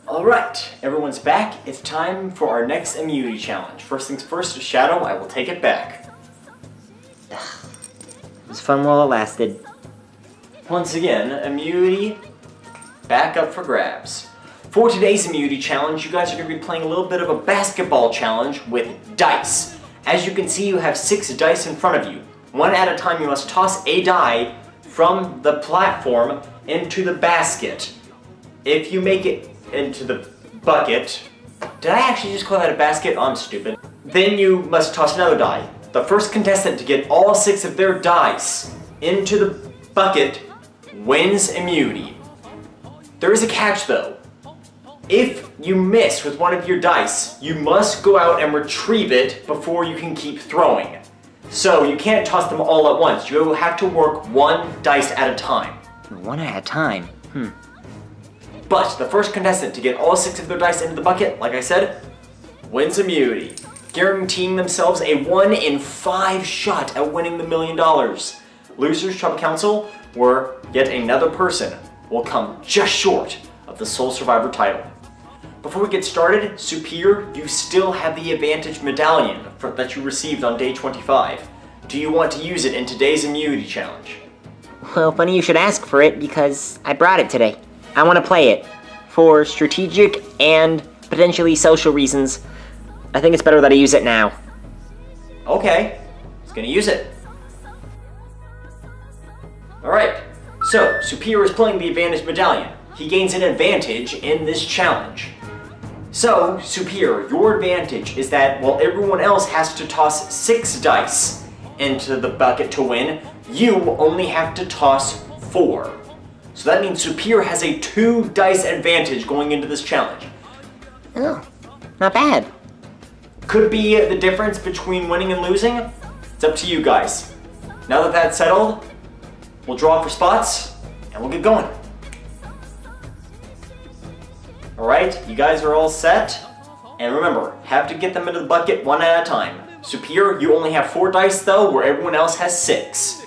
Alright, everyone's back. It's time for our next immunity challenge. First things first, Shadow, I will take it back. It was fun while it lasted. Once again, immunity back up for grabs. For today's immunity challenge, you guys are going to be playing a little bit of a basketball challenge with dice. As you can see, you have 6 dice in front of you. One at a time, you must toss a die from the platform into the basket. If you make it into the bucket, did I actually just call that a basket? Oh, I'm stupid. Then you must toss another die. The first contestant to get all 6 of their dice into the bucket wins immunity. There is a catch though. If you miss with one of your dice, you must go out and retrieve it before you can keep throwing. So you can't toss them all at once. You will have to work 1 dice at a time. 1 at a time? But the first contestant to get all 6 of their dice into the bucket, like I said, wins immunity, guaranteeing themselves a 1 in 5 shot at winning the $1 million. Losers, Tribal Council, or yet another person will come just short of the sole survivor title. Before we get started, Superior, you still have the advantage medallion that you received on day 25. Do you want to use it in today's immunity challenge? Well, funny you should ask for it because I brought it today. I want to play it. For strategic and potentially social reasons, I think it's better that I use it now. Okay, he's gonna use it. Alright, so Superior is playing the advantage medallion. He gains an advantage in this challenge. So, Superior, your advantage is that while everyone else has to toss 6 dice into the bucket to win, you only have to toss 4. So that means Superior has a 2 dice advantage going into this challenge. Oh, not bad. Could be the difference between winning and losing. It's up to you guys. Now that that's settled, we'll draw for spots and we'll get going. Alright, you guys are all set. And remember, have to get them into the bucket 1 at a time. Superior, you only have 4 dice though, where everyone else has 6.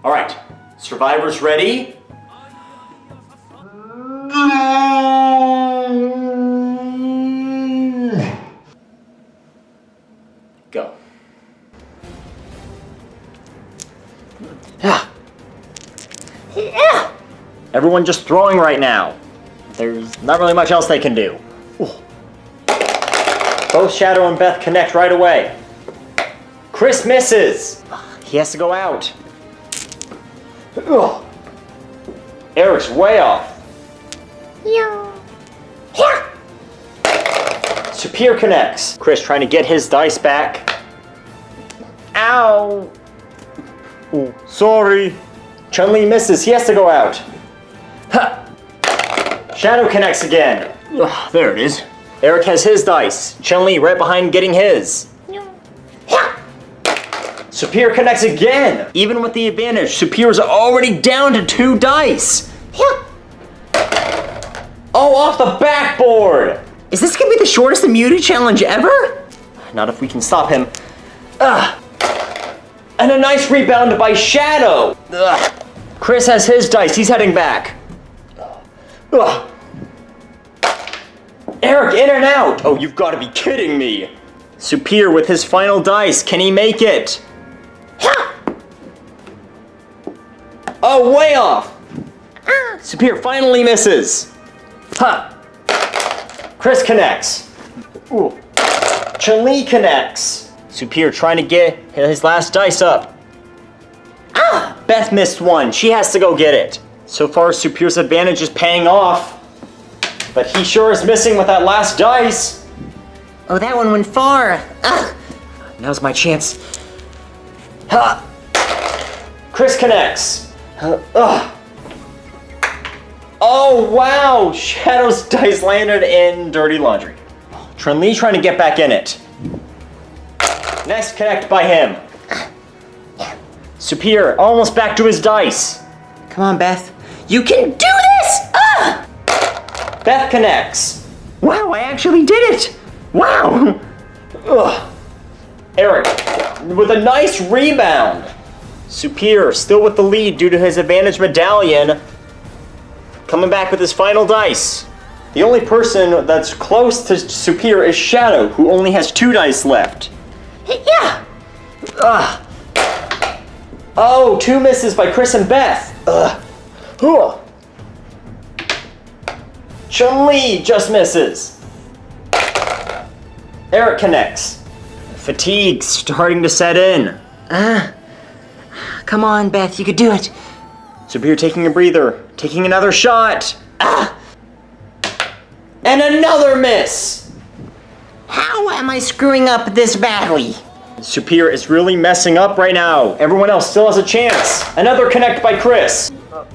Alright, survivors ready? Go. Everyone just throwing right now. There's not really much else they can do. Ooh. Both Shadow and Beth connect right away. Chris misses. He has to go out. Ugh. Eric's way off. Superior connects. Chris trying to get his dice back. Ow! Ooh, sorry. Chun-li misses. He has to go out. Ha! Shadow connects again. Ugh, there it is. Eric has his dice. Chun-li right behind getting his. Superior connects again. Even with the advantage, Superior's already down to 2 dice. Oh, off the backboard! Is this gonna be the shortest immunity challenge ever? Not if we can stop him. Ugh. And a nice rebound by Shadow. Ugh. Chris has his dice. He's heading back. Ugh. Eric, in and out. Oh, you've got to be kidding me. Superior with his final dice. Can he make it? Oh, way off. Superior finally misses. Huh. Chris connects. Ooh. Chun-li connects. Superior trying to get his last dice up. Beth missed one. She has to go get it. So far, Superior's advantage is paying off. But he sure is missing with that last dice. Oh, that one went far. Ugh. Now's my chance. Ha! Chris connects. Oh, wow! Shadow's dice landed in Dirty Laundry. Chun-li trying to get back in it. Next connect by him. Superior, almost back to his dice. Come on, Beth. You can do this! Ugh! Beth connects. Wow, I actually did it! Wow! Ugh. Eric, with a nice rebound. Superior, still with the lead due to his advantage medallion. Coming back with his final dice. The only person that's close to Superior is Shadow, who only has 2 dice left. Yeah. Ugh. Oh, 2 misses by Chris and Beth. Ugh. Chun-li just misses. Eric connects. Fatigue's starting to set in. Come on, Beth, you could do it. Superior taking a breather, taking another shot. And another miss. How am I screwing up this badly? Superior is really messing up right now. Everyone else still has a chance. Another connect by Chris.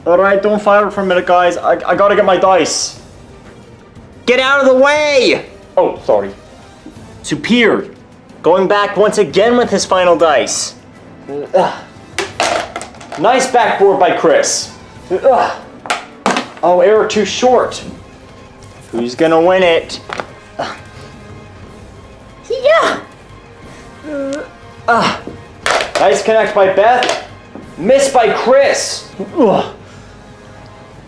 Alright, don't fire for a minute, guys. I gotta get my dice. Get out of the way! Oh, sorry. Superior going back once again with his final dice. Nice backboard by Chris. Oh, error too short. Who's gonna win it? Yeah. Nice connect by Beth. Miss by Chris.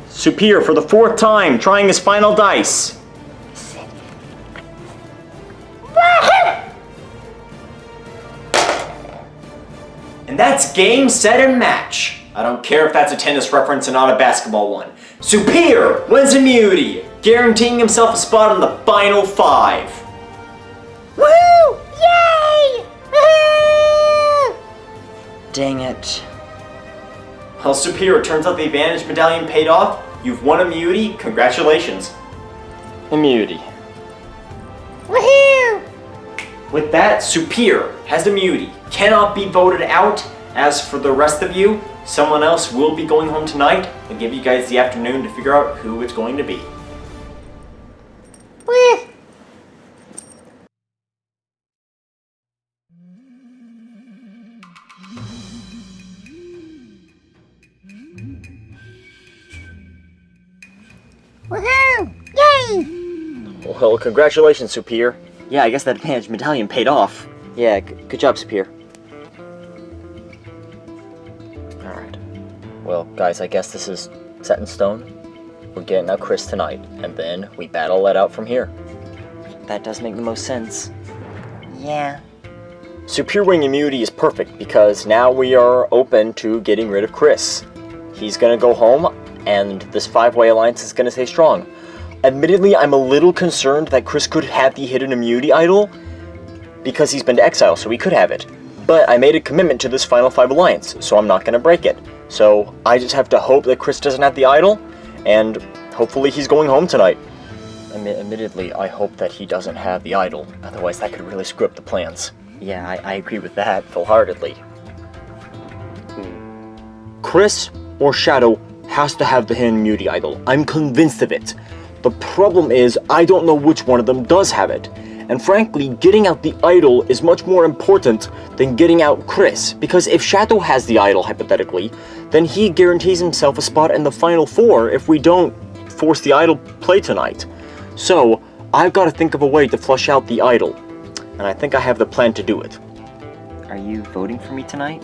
Superior for the 4th time, trying his final dice. And that's game, set, and match. I don't care if that's a tennis reference and not a basketball one. Superior wins immunity, guaranteeing himself a spot in the final 5. Woo! Yay! Dang it. Well, Superior, turns out the advantage medallion paid off. You've won immunity. Congratulations. Immunity. Woohoo! With that, Superior has immunity, cannot be voted out. As for the rest of you, someone else will be going home tonight. I'll give you guys the afternoon to figure out who it's going to be. Woo! Woohoo! Yay! Well, congratulations, Superior. Yeah, I guess that advantage medallion paid off. Yeah, good job, Superior. Alright. Well, guys, I guess this is set in stone. We're getting out Chris tonight, and then we battle it out from here. That does make the most sense. Yeah. Superior winning immunity is perfect, because now we are open to getting rid of Chris. He's gonna go home, and this 5-way alliance is gonna stay strong. Admittedly, I'm a little concerned that Chris could have the hidden immunity idol, because he's been to exile, so he could have it. But I made a commitment to this final 5 alliance, so I'm not gonna break it. So I just have to hope that Chris doesn't have the idol, and hopefully he's going home tonight. Admittedly, I hope that he doesn't have the idol, otherwise that could really screw up the plans. Yeah, I agree with that full-heartedly. Chris or Shadow has to have the hidden immunity idol. I'm convinced of it. The problem is, I don't know which one of them does have it. And frankly, getting out the idol is much more important than getting out Chris, because if Shadow has the idol, hypothetically, then he guarantees himself a spot in the final 4 if we don't force the idol play tonight. So, I've got to think of a way to flush out the idol, and I think I have the plan to do it. Are you voting for me tonight?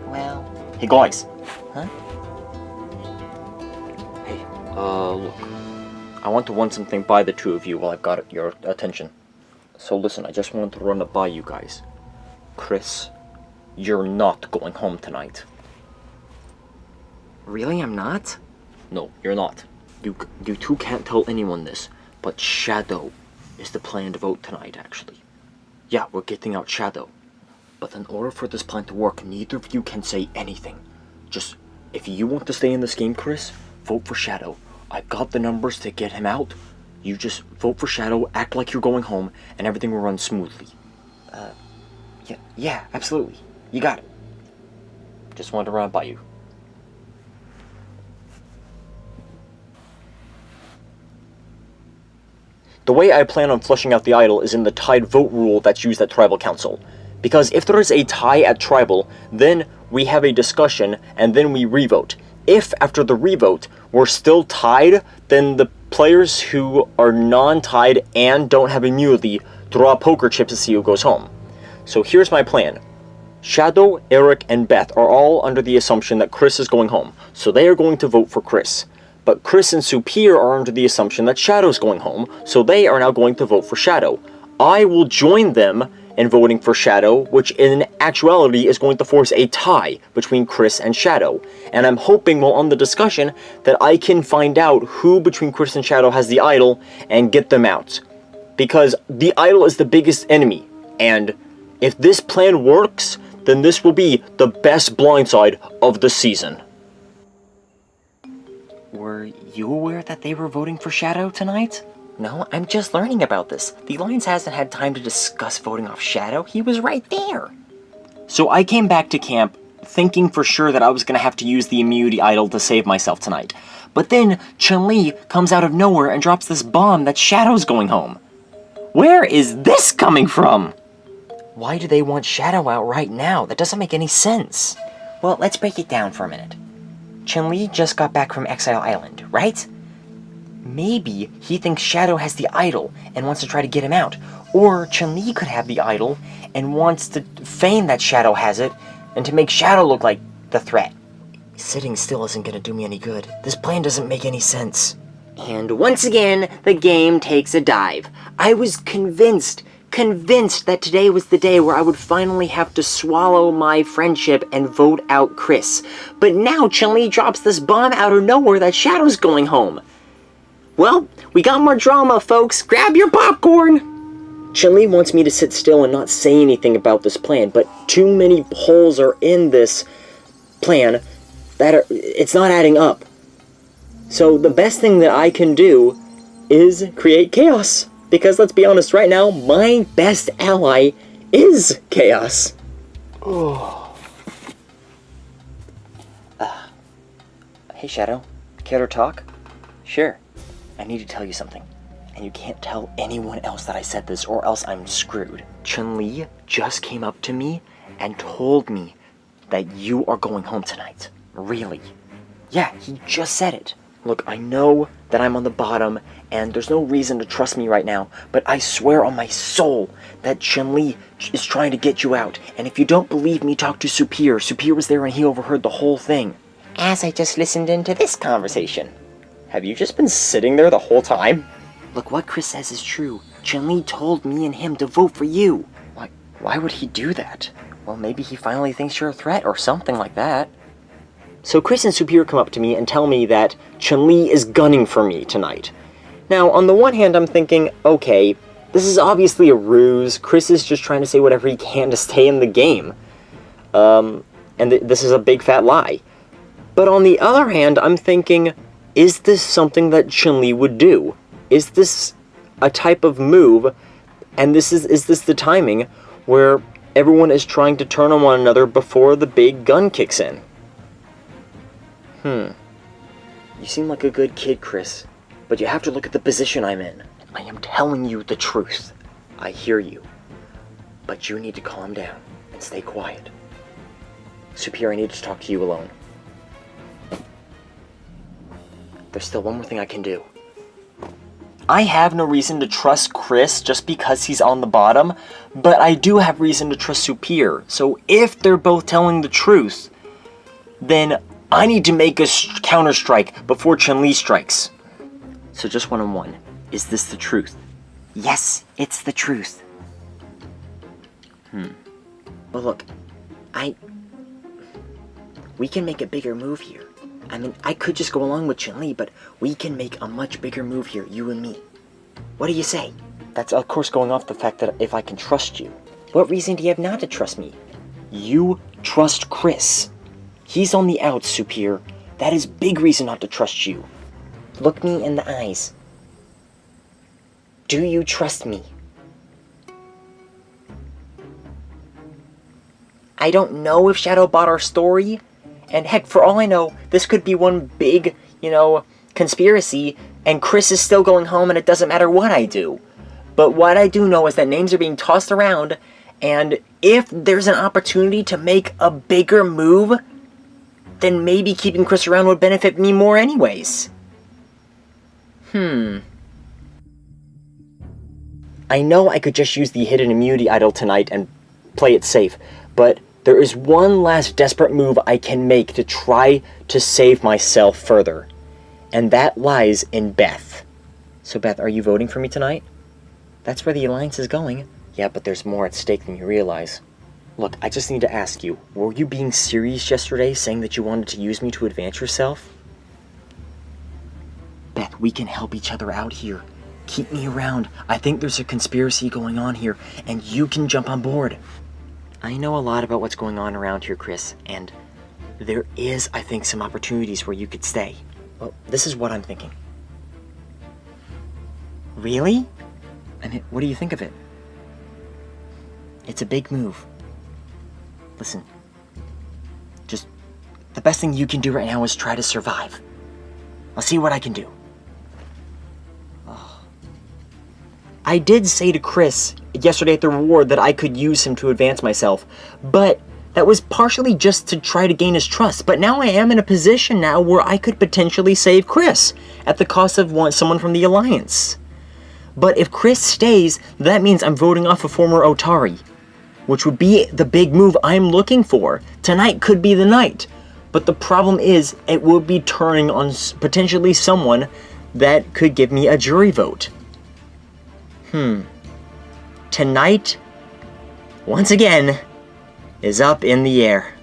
Well... Hey guys. Huh? Hey, look. I want to run something by the 2 of you while I've got your attention. So listen, I just wanted to run it by you guys. Chris, you're not going home tonight. Really, I'm not? No, you're not. You two can't tell anyone this, but Shadow is the plan to vote tonight, actually. Yeah, we're getting out Shadow. But in order for this plan to work, neither of you can say anything. Just, if you want to stay in this game, Chris, vote for Shadow. I've got the numbers to get him out. You just vote for Shadow, act like you're going home, and everything will run smoothly. Yeah, absolutely. You got it. Just wanted to run it by you. The way I plan on flushing out the idol is in the tied vote rule that's used at Tribal Council. Because if there is a tie at Tribal, then we have a discussion, and then we revote. If, after the revote, we're still tied, then the players who are non-tied and don't have immunity draw poker chips to see who goes home. So here's my plan. Shadow, Eric, and Beth are all under the assumption that Chris is going home, so they are going to vote for Chris. But Chris and Superior are under the assumption that Shadow's going home, so they are now going to vote for Shadow. I will join them in voting for Shadow, which in actuality is going to force a tie between Chris and Shadow. And I'm hoping while on the discussion that I can find out who between Chris and Shadow has the idol and get them out. Because the idol is the biggest enemy, and if this plan works, then this will be the best blindside of the season. Were you aware that they were voting for Shadow tonight? No, I'm just learning about this. The Alliance hasn't had time to discuss voting off Shadow. He was right there. So I came back to camp thinking for sure that I was going to have to use the immunity idol to save myself tonight. But then Chun-Li comes out of nowhere and drops this bomb that Shadow's going home. Where is this coming from? Why do they want Shadow out right now? That doesn't make any sense. Well, let's break it down for a minute. Chun-Li just got back from Exile Island, right? Maybe he thinks Shadow has the idol and wants to try to get him out. Or Chun-Li could have the idol and wants to feign that Shadow has it and to make Shadow look like the threat. Sitting still isn't going to do me any good. This plan doesn't make any sense. And once again, the game takes a dive. I was convinced that today was the day where I would finally have to swallow my friendship and vote out Chris. But now Chun-Li drops this bomb out of nowhere that Shadow's going home. Well, we got more drama, folks. Grab your popcorn! Chun-Li wants me to sit still and not say anything about this plan, but too many holes are in this plan that it's not adding up. So the best thing that I can do is create chaos. Because let's be honest, right now, my best ally is chaos. Oh. Hey, Shadow. Care to talk? Sure. I need to tell you something. And you can't tell anyone else that I said this, or else I'm screwed. Chun-Li just came up to me and told me that you are going home tonight. Really? Yeah, he just said it. Look, I know that I'm on the bottom, and there's no reason to trust me right now, but I swear on my soul that Chun-Li is trying to get you out. And if you don't believe me, talk to Superior. Superior was there and he overheard the whole thing. As I just listened into this conversation. Have you just been sitting there the whole time? Look, what Chris says is true. Chun-Li told me and him to vote for you. Why would he do that? Well, maybe he finally thinks you're a threat or something like that. So Chris and Superior come up to me and tell me that Chun-Li is gunning for me tonight. Now, on the one hand, I'm thinking, okay, this is obviously a ruse. Chris is just trying to say whatever he can to stay in the game. This is a big fat lie. But on the other hand, I'm thinking, is this something that Chun-Li would do? Is this a type of move, and is this the timing where everyone is trying to turn on one another before the big gun kicks in? You seem like a good kid, Chris, but you have to look at the position I'm in. I am telling you the truth. I hear you. But you need to calm down and stay quiet. Superior, I need to talk to you alone. There's still one more thing I can do. I have no reason to trust Chris just because he's on the bottom, but I do have reason to trust Superior. So if they're both telling the truth, then I need to make a counter-strike before Chun-Li strikes. So just one-on-one. Is this the truth? Yes, it's the truth. Well, look, we can make a bigger move here. I mean, I could just go along with Chun-Li, but we can make a much bigger move here, you and me. What do you say? That's, of course, going off the fact that if I can trust you. What reason do you have not to trust me? You trust Chris. He's on the outs, Superior. That is big reason not to trust you. Look me in the eyes. Do you trust me? I don't know if Shadow bought our story. And heck, for all I know, this could be one big, conspiracy, and Chris is still going home and it doesn't matter what I do. But what I do know is that names are being tossed around, and if there's an opportunity to make a bigger move, then maybe keeping Chris around would benefit me more anyways. I know I could just use the hidden immunity idol tonight and play it safe, but there is one last desperate move I can make to try to save myself further. and that lies in Beth. So Beth, are you voting for me tonight? That's where the alliance is going. Yeah, but there's more at stake than you realize. Look, I just need to ask you, were you being serious yesterday saying that you wanted to use me to advance yourself? Beth, we can help each other out here. Keep me around. I think there's a conspiracy going on here, and you can jump on board. I know a lot about what's going on around here, Chris, and there is, I think, some opportunities where you could stay. Well, this is what I'm thinking. Really? I mean, what do you think of it? It's a big move. Listen, just the best thing you can do right now is try to survive. I'll see what I can do. Oh. I did say to Chris yesterday at the reward that I could use him to advance myself, but that was partially just to try to gain his trust. But now I am in a position now where I could potentially save Chris at the cost of someone from the Alliance. But if Chris stays, that means I'm voting off a former Otari, which would be the big move I'm looking for. Tonight could be the night. But the problem is, it would be turning on potentially someone that could give me a jury vote. Tonight, once again, is up in the air.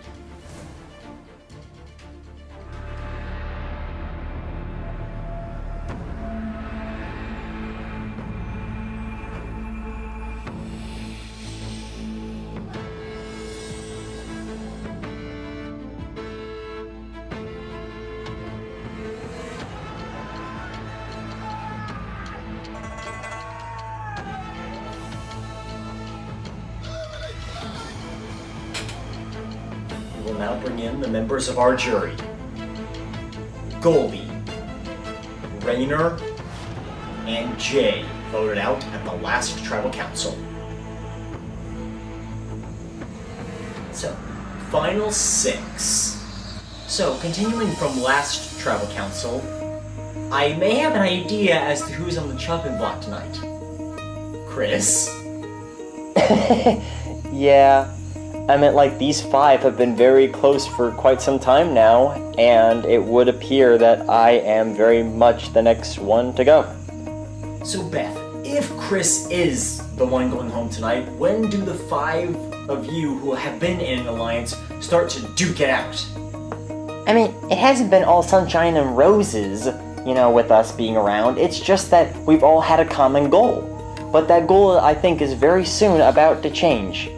We will now bring in the members of our jury. Goldie, Rainer, and Jay voted out at the last tribal council. So, final 6. So, continuing from last tribal council, I may have an idea as to who's on the chopping block tonight. Chris? Yeah, I meant like these 5 have been very close for quite some time now, and it would appear that I am very much the next one to go. So Beth, if Chris is the one going home tonight, when do the 5 of you who have been in an alliance start to duke it out? I mean, it hasn't been all sunshine and roses, you know, with us being around. It's just that we've all had a common goal. But that goal, I think, is very soon about to change.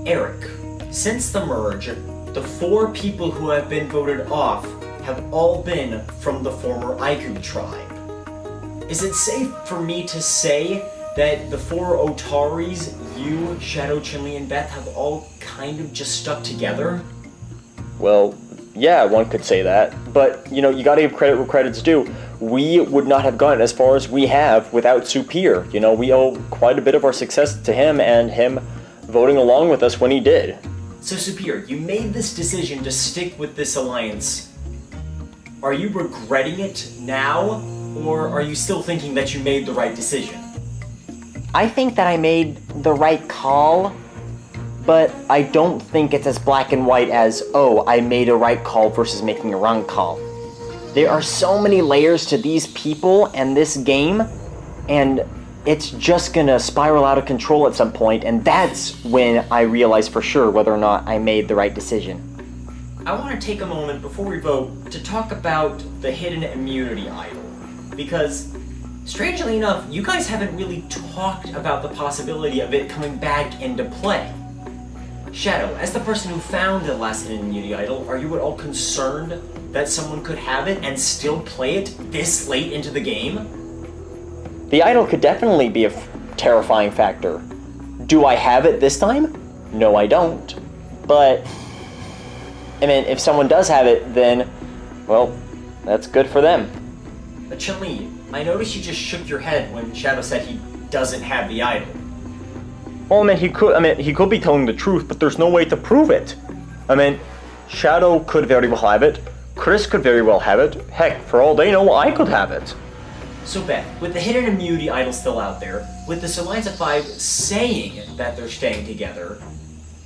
Eric, since the merge, the 4 people who have been voted off have all been from the former Aiku tribe. Is it safe for me to say that the 4 Otaris, you, Shadow, Chun-li, and Beth, have all kind of just stuck together? Well, yeah, one could say that. But, you know, you gotta give credit where credit's due. We would not have gotten as far as we have without Superior. You know, we owe quite a bit of our success to him and him voting along with us when he did. So Superior, you made this decision to stick with this alliance. Are you regretting it now, or are you still thinking that you made the right decision? I think that I made the right call, but I don't think it's as black and white as, oh, I made a right call versus making a wrong call. There are so many layers to these people and this game, and it's just gonna spiral out of control at some point, and that's when I realize for sure whether or not I made the right decision. I want to take a moment before we vote to talk about the hidden immunity idol, because strangely enough, you guys haven't really talked about the possibility of it coming back into play. Shadow, as the person who found the last hidden immunity idol, are you at all concerned that someone could have it and still play it this late into the game? The idol could definitely be a terrifying factor. Do I have it this time? No, I don't. But, I mean, if someone does have it, then, well, that's good for them. But Chun-li, I noticed you just shook your head when Shadow said he doesn't have the idol. Well, he could be telling the truth, but there's no way to prove it. Shadow could very well have it. Chris could very well have it. Heck, for all they know, I could have it. So Beth, with the hidden immunity idol still out there, with this Alliance of 5 saying that they're staying together,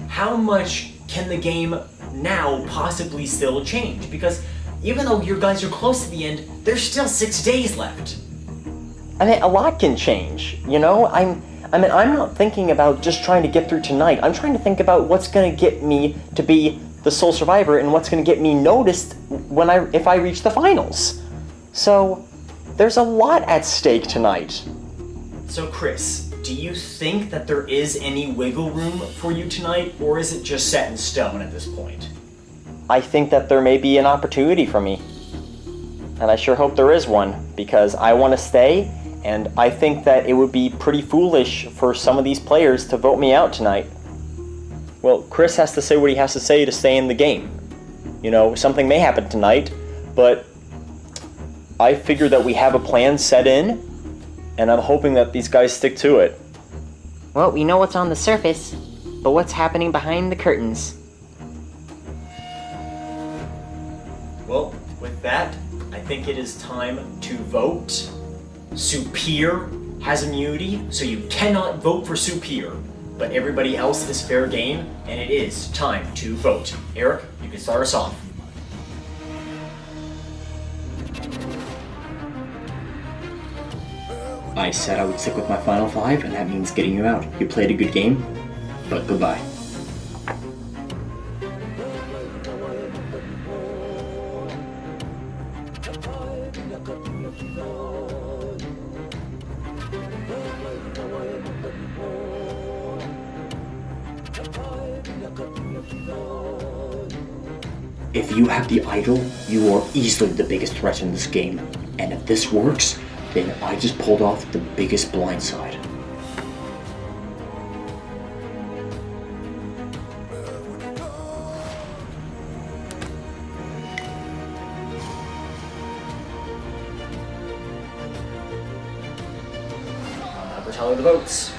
how much can the game now possibly still change? Because Even though you guys are close to the end, there's still 6 days left. I mean, a lot can change, you know? I'm not thinking about just trying to get through tonight. I'm trying to think about what's gonna get me to be the sole survivor and what's gonna get me noticed if I reach the finals. So, there's a lot at stake tonight. So Chris, do you think that there is any wiggle room for you tonight, or is it just set in stone at this point? I think that there may be an opportunity for me. And I sure hope there is one, because I want to stay, and I think that it would be pretty foolish for some of these players to vote me out tonight. Well, Chris has to say what he has to say to stay in the game. You know, something may happen tonight, but I figure that we have a plan set in, and I'm hoping that these guys stick to it. Well, we know what's on the surface, but what's happening behind the curtains? Well, with that, I think it is time to vote. Superior has immunity, so you cannot vote for Superior. But everybody else is fair game, and it is time to vote. Eric, you can start us off. I said I would stick with my final 5, and that means getting you out. You played a good game, but goodbye. If you have the idol, you are easily the biggest threat in this game. And if this works, then I just pulled off the biggest blindside. We're tallying the votes.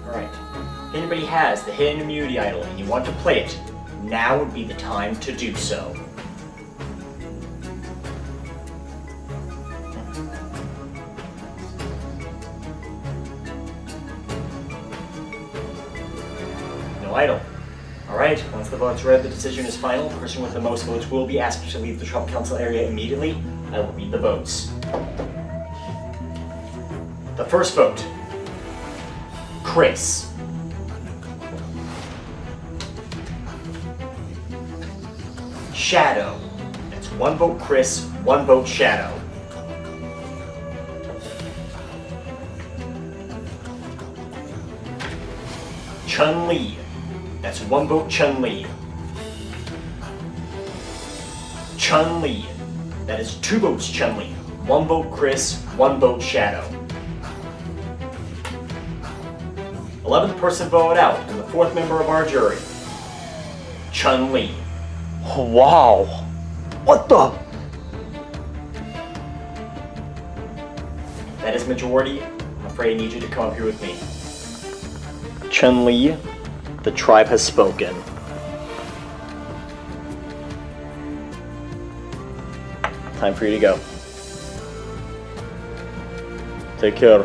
Alright. If anybody has the hidden immunity idol and you want to play it, now would be the time to do so. No idol. Alright, once the votes read, the decision is final. The person with the most votes will be asked to leave the Trump Council area immediately. I will read the votes. The first vote. Chris. Shadow. That's 1 vote Chris, 1 vote Shadow. Chun-li. That's 1 vote Chun-li. Chun-li. That is 2 votes Chun-li. 1 vote Chris, 1 vote Shadow. 11th person voted out, and the 4th member of our jury. Chun-li. Wow. What the? That is majority. I'm afraid I need you to come up here with me. Chun-li, the tribe has spoken. Time for you to go. Take care.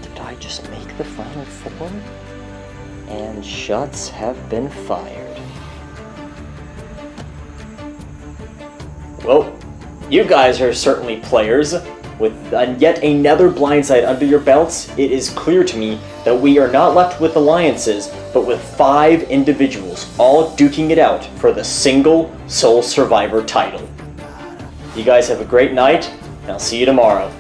Did I just make the final 4? And shots have been fired. Well, you guys are certainly players. With yet another blindside under your belts, it is clear to me that we are not left with alliances, but with 5 individuals, all duking it out for the single sole survivor title. You guys have a great night, and I'll see you tomorrow.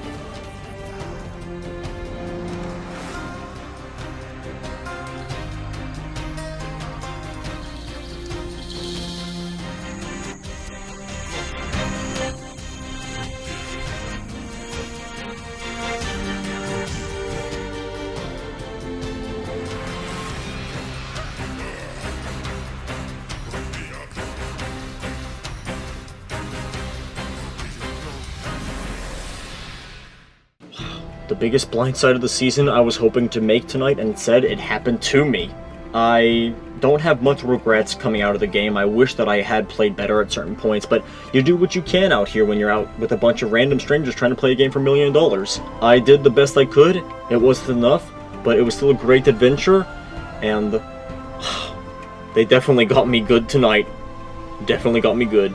The biggest blindside of the season I was hoping to make tonight, and instead it happened to me. I don't have much regrets coming out of the game. I wish that I had played better at certain points, but you do what you can out here when you're out with a bunch of random strangers trying to play a game for $1 million. I did the best I could. It wasn't enough, but it was still a great adventure, and they definitely got me good tonight. Definitely got me good.